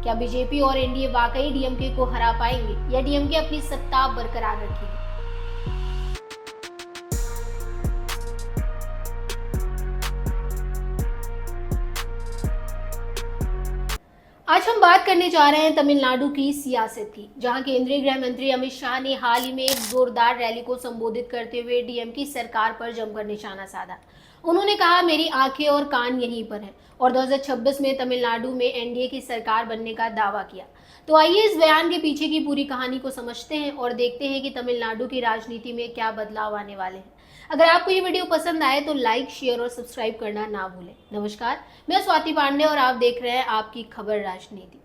क्या बीजेपी और एनडीए वाकई डीएमके को हरा पाएंगे या डीएमके अपनी सत्ता बरकरार रखेगी? आज हम बात करने जा रहे हैं तमिलनाडु की सियासत की, जहां केंद्रीय गृह मंत्री अमित शाह ने हाल ही में एक जोरदार रैली को संबोधित करते हुए डीएम की सरकार पर जमकर निशाना साधा। उन्होंने कहा, मेरी आंखें और कान यहीं पर हैं, और 2026 में तमिलनाडु में एनडीए की सरकार बनने का दावा किया। तो आइए इस बयान के पीछे की पूरी कहानी को समझते हैं और देखते हैं कि तमिलनाडु की राजनीति में क्या बदलाव आने वाले हैं। अगर आपको ये वीडियो पसंद आए तो लाइक, शेयर और सब्सक्राइब करना ना भूलें। नमस्कार, मैं स्वाति पांडे और आप देख रहे हैं आपकी खबर राजनीति।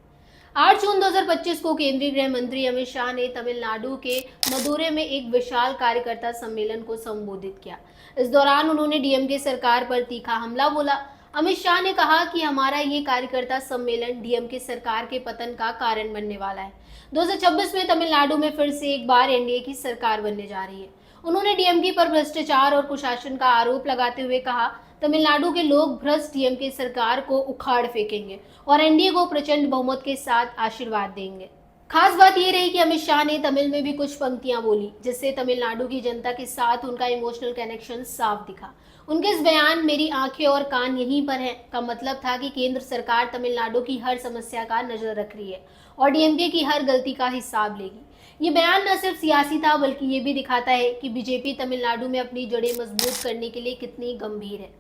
8 जून 2025 को केंद्रीय गृह मंत्री अमित शाह ने तमिलनाडु के मदुरै में एक विशाल कार्यकर्ता सम्मेलन को संबोधित किया। इस दौरान उन्होंने डीएमके सरकार पर तीखा हमला बोला। अमित शाह ने कहा कि हमारा ये कार्यकर्ता सम्मेलन डीएमके सरकार के पतन का कारण बनने वाला है। 2026 में तमिलनाडु में फिर से एक बार एनडीए की सरकार बनने जा रही है। उन्होंने डीएमके पर भ्रष्टाचार और कुशासन का आरोप लगाते हुए कहा, तमिलनाडु के लोग भ्रष्ट डीएमके सरकार को उखाड़ फेंकेंगे और एनडीए को प्रचंड बहुमत के साथ आशीर्वाद देंगे। खास बात यह रही कि अमित शाह ने तमिल में भी कुछ पंक्तियां बोली, जिससे तमिलनाडु की जनता के साथ उनका इमोशनल कनेक्शन साफ दिखा। उनके इस बयान मेरी आंखें और कान यहीं पर हैं का मतलब था कि केंद्र सरकार तमिलनाडु की हर समस्या का नजर रख रही है और डीएमके की हर गलती का हिसाब लेगी। ये बयान न सिर्फ सियासी था, बल्कि ये भी दिखाता है कि बीजेपी तमिलनाडु में अपनी जड़ें मजबूत करने के लिए कितनी गंभीर है।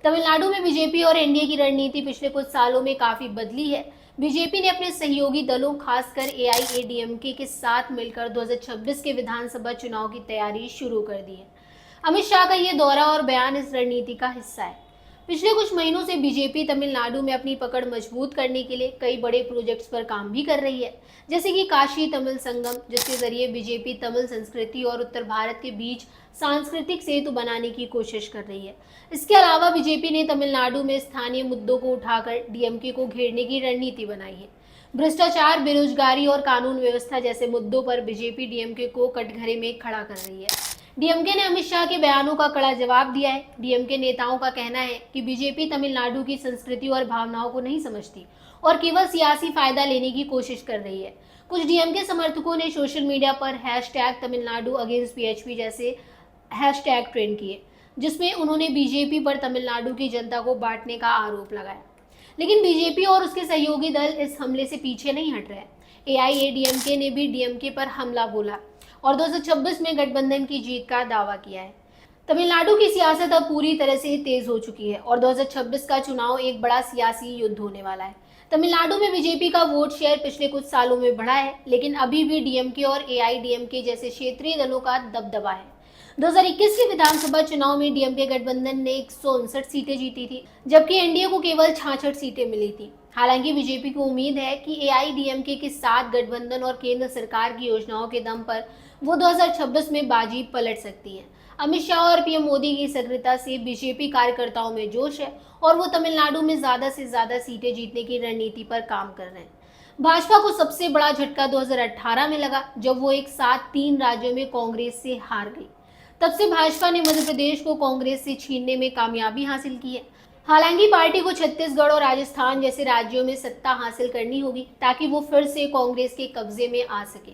तमिलनाडु में बीजेपी और एनडीए की रणनीति पिछले कुछ सालों में काफी बदली है। बीजेपी ने अपने सहयोगी दलों, खासकर एआईएडीएमके के साथ मिलकर 2026 के विधानसभा चुनाव की तैयारी शुरू कर दी है। अमित शाह का ये दौरा और बयान इस रणनीति का हिस्सा है। पिछले कुछ महीनों से बीजेपी तमिलनाडु में अपनी पकड़ मजबूत करने के लिए कई बड़े प्रोजेक्ट्स पर काम भी कर रही है, जैसे कि काशी तमिल संगम, जिसके जरिए बीजेपी तमिल संस्कृति और उत्तर भारत के बीच सांस्कृतिक सेतु बनाने की कोशिश कर रही है। इसके अलावा बीजेपी ने तमिलनाडु में स्थानीय मुद्दों को उठाकर डीएमके को घेरने की रणनीति बनाई है। भ्रष्टाचार, बेरोजगारी और कानून व्यवस्था जैसे मुद्दों पर बीजेपी डीएमके को कटघरे में खड़ा कर रही है। डीएमके ने अमित शाह के बयानों का कड़ा जवाब दिया है। डीएमके नेताओं का कहना है कि बीजेपी तमिलनाडु की संस्कृति और भावनाओं को नहीं समझती और केवल सियासी फायदा लेने की कोशिश कर रही है। कुछ डीएमके समर्थकों ने सोशल मीडिया पर #तमिलनाडु अगेंस्ट पीएचपी जैसे हैशटैग ट्रेंड किए, जिसमें उन्होंने बीजेपी पर तमिलनाडु की जनता को बांटने का आरोप लगाया। लेकिन बीजेपी और उसके सहयोगी दल इस हमले से पीछे नहीं हट रहे। एआईएडीएमके ने भी डीएमके पर हमला बोला और 2026 में गठबंधन की जीत का दावा किया है। तमिलनाडु की सियासत अब पूरी तरह से तेज हो चुकी है और 2026 का चुनाव एक बड़ा सियासी युद्ध होने वाला है। तमिलनाडु में बीजेपी का वोट शेयर पिछले कुछ सालों में बढ़ा है, लेकिन अभी भी डीएमके और एआईडीएमके जैसे क्षेत्रीय दलों का दबदबा है। 2021 के विधानसभा चुनाव में डीएमके गठबंधन ने 159 सीटें जीती थी, जबकि एनडीए को केवल 66 सीटें मिली थी। हालांकि बीजेपी को उम्मीद है कि एआईडीएमके के साथ गठबंधन और केंद्र सरकार की योजनाओं के दम पर वो 2026 में बाजी पलट सकती है। अमित शाह और पीएम मोदी की सक्रियता से बीजेपी कार्यकर्ताओं में जोश है और वो तमिलनाडु में ज्यादा से ज्यादा सीटें जीतने की रणनीति पर काम कर रहे हैं। भाजपा को सबसे बड़ा झटका 2018 में लगा, जब वो एक साथ 3 राज्यों में कांग्रेस से हार गई। तब से भाजपा ने मध्य प्रदेश को कांग्रेस से छीनने में कामयाबी हासिल की है। हालांकि पार्टी को छत्तीसगढ़ और राजस्थान जैसे राज्यों में सत्ता हासिल करनी होगी ताकि वो फिर से कांग्रेस के कब्जे में आ सके।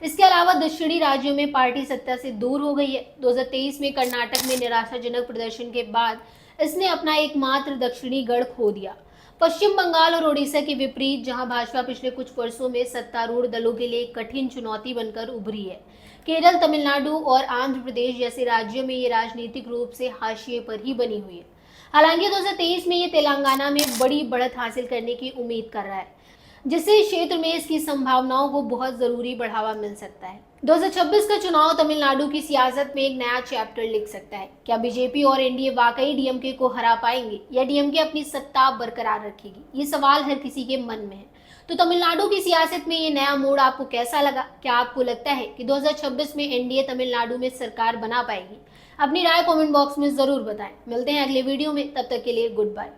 इसके अलावा दक्षिणी राज्यों में पार्टी सत्ता से दूर हो गई है। 2023 में कर्नाटक में निराशाजनक प्रदर्शन के बाद इसने अपना एकमात्र दक्षिणी गढ़ खो दिया। पश्चिम बंगाल और ओडिशा के विपरीत, जहां भाजपा पिछले कुछ वर्षों में सत्तारूढ़ दलों के लिए एक कठिन चुनौती बनकर उभरी है, केरल, तमिलनाडु और आंध्र प्रदेश जैसे राज्यों में ये राजनीतिक रूप से हाशिए पर ही बनी हुई है। हालांकि 2023 में ये तेलंगाना में बड़ी बढ़त हासिल करने की उम्मीद कर रहा है, जिससे इस क्षेत्र में इसकी संभावनाओं को बहुत जरूरी बढ़ावा मिल सकता है। 2026 का चुनाव तमिलनाडु की सियासत में एक नया चैप्टर लिख सकता है। क्या बीजेपी और एनडीए वाकई डीएमके को हरा पाएंगे या डीएमके अपनी सत्ता बरकरार रखेगी? ये सवाल हर किसी के मन में है। तो तमिलनाडु की सियासत में ये नया मोड़ आपको कैसा लगा? क्या आपको लगता है कि 2026 में एनडीए तमिलनाडु में सरकार बना पाएगी? अपनी राय कमेंट बॉक्स में जरूर बताएं। मिलते हैं अगले वीडियो में, तब तक के लिए गुड बाय।